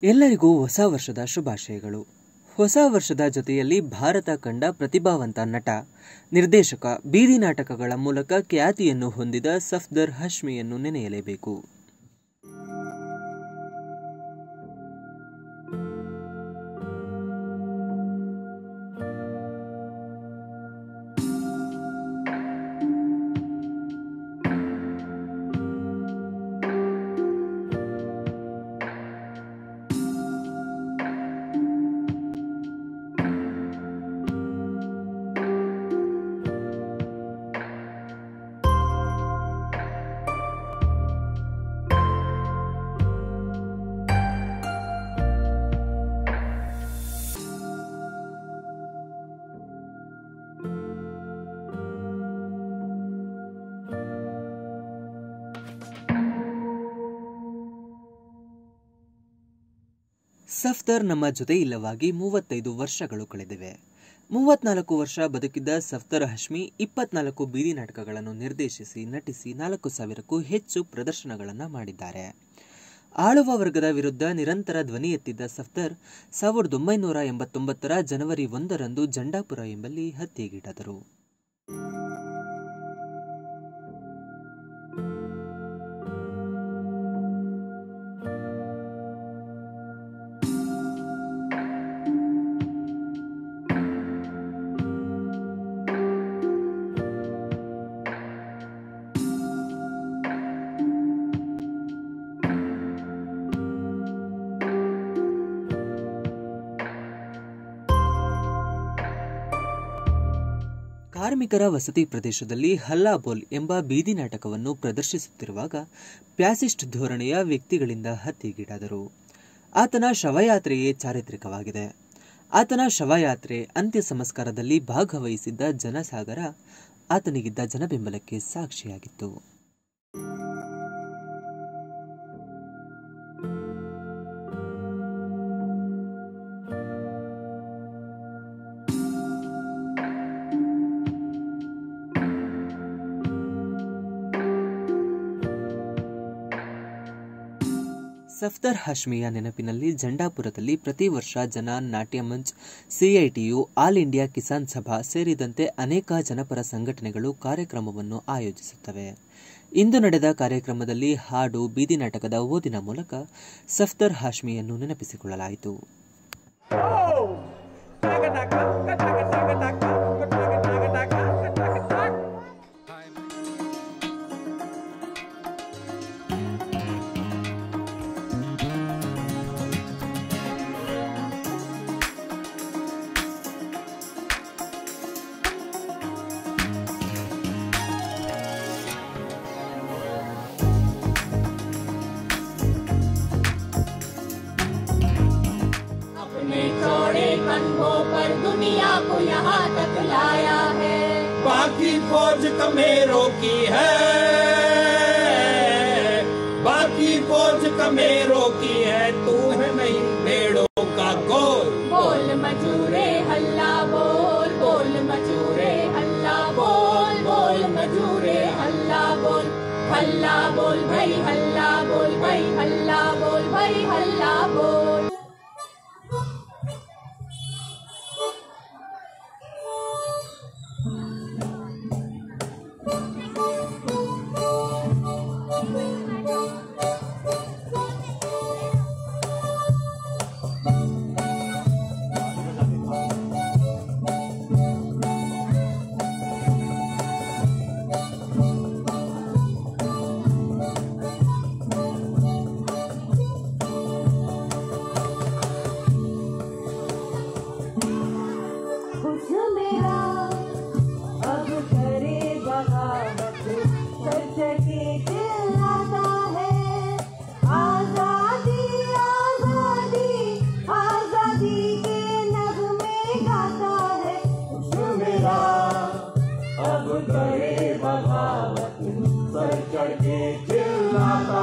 ಎಲ್ಲರಿಗೂ ಹೊಸ ವರ್ಷದ ಶುಭಾಶಯಗಳು. ಹೊಸ ವರ್ಷದ ಜೊತೆಯಲ್ಲಿ ಭಾರತ ಕಂಡ ಪ್ರತಿಭಾವಂತ ನಟ, ನಿರ್ದೇಶಕ, ಬೀದಿ ನಾಟಕಗಳ ಮೂಲಕ ಖ್ಯಾತಿಯನ್ನು ಹೊಂದಿದ ಸಫ್ದರ್ ಹಶ್ಮಿಯನ್ನು ನೆನೆಯಲೇಬೇಕು. ಸಫ್ದರ್ ನಮ್ಮ ಜೊತೆ ಇಲ್ಲವಾಗಿ 35 ವರ್ಷಗಳು ಕಳೆದಿವೆ. 34 ವರ್ಷ ಬದುಕಿದ್ದ ಸಫ್ದರ್ ಹಶ್ಮಿ 24 ಬೀದಿ ನಾಟಕಗಳನ್ನು ನಿರ್ದೇಶಿಸಿ ನಟಿಸಿ 4,000ಕ್ಕೂ ಹೆಚ್ಚು ಪ್ರದರ್ಶನಗಳನ್ನು ಮಾಡಿದ್ದಾರೆ. ಆಳುವ ವರ್ಗದ ವಿರುದ್ಧ ನಿರಂತರ ಧ್ವನಿ ಎತ್ತಿದ್ದ ಸಫ್ದರ್ 1989ರ ಜನವರಿ 1ರಂದು ಜಂಡಾಪುರ ಎಂಬಲ್ಲಿ ಹತ್ಯೆಗೀಡಾದರು. ಕಾರ್ಮಿಕರ ವಸತಿ ಪ್ರದೇಶದಲ್ಲಿ ಹಲ್ಲಾ ಬೋಲ್ ಎಂಬ ಬೀದಿ ನಾಟಕವನ್ನು ಪ್ರದರ್ಶಿಸುತ್ತಿರುವಾಗ ಪ್ಯಾಸಿಸ್ಟ್ ಧೋರಣೆಯ ವ್ಯಕ್ತಿಗಳಿಂದ ಹತ್ಯೆಗೀಡಾದರು. ಆತನ ಶವಯಾತ್ರೆಯೇ ಚಾರಿತ್ರಿಕವಾಗಿದೆ. ಆತನ ಶವಯಾತ್ರೆ ಅಂತ್ಯ ಸಂಸ್ಕಾರದಲ್ಲಿ ಭಾಗವಹಿಸಿದ್ದ ಜನಸಾಗರ ಆತನಿಗಿದ್ದ ಜನಬೆಂಬಲಕ್ಕೆ ಸಾಕ್ಷಿಯಾಗಿತ್ತು. ಸಫ್ದರ್ ಹಶ್ಮಿಯ ನೆನಪಿನಲ್ಲಿ ಜಂಡಾಪುರದಲ್ಲಿ ಪ್ರತಿ ವರ್ಷ ಜನ, ನಾಟ್ಯ Munch, CITU, all India Kisan ಸಭಾ ಸೇರಿದಂತೆ ಅನೇಕ ಜನಪರ ಸಂಘಟನೆಗಳು ಕಾರ್ಯಕ್ರಮವನ್ನು ಆಯೋಜಿಸುತ್ತವೆ. ಇಂದು ನಡೆದ ಕಾರ್ಯಕ್ರಮದಲ್ಲಿ ಹಾಡು, ಬೀದಿ ನಾಟಕದ ಓದಿನ ಮೂಲಕ ಸಫ್ದರ್ ಹಶ್ಮಿಯನ್ನು ನೆನಪಿಸಿಕೊಳ್ಳಲಾಯಿತು. पर दुनिया को यहाँ तक लाया है, बाकी फौज कमेरों की है, बाकी फौज कमेरों की है, तू है नहीं भेड़ों का गोल. बोल मजूरे हल्ला बोल, बोल मजूरे हल्ला बोल, बोल मजूरे हल्ला बोल, हल्ला बोल भाई, हल्ला बोल भाई, हल्ला बोल भाई, हल्ला बोल. अब करे बगावत, सर चढ़ के चिल्लाता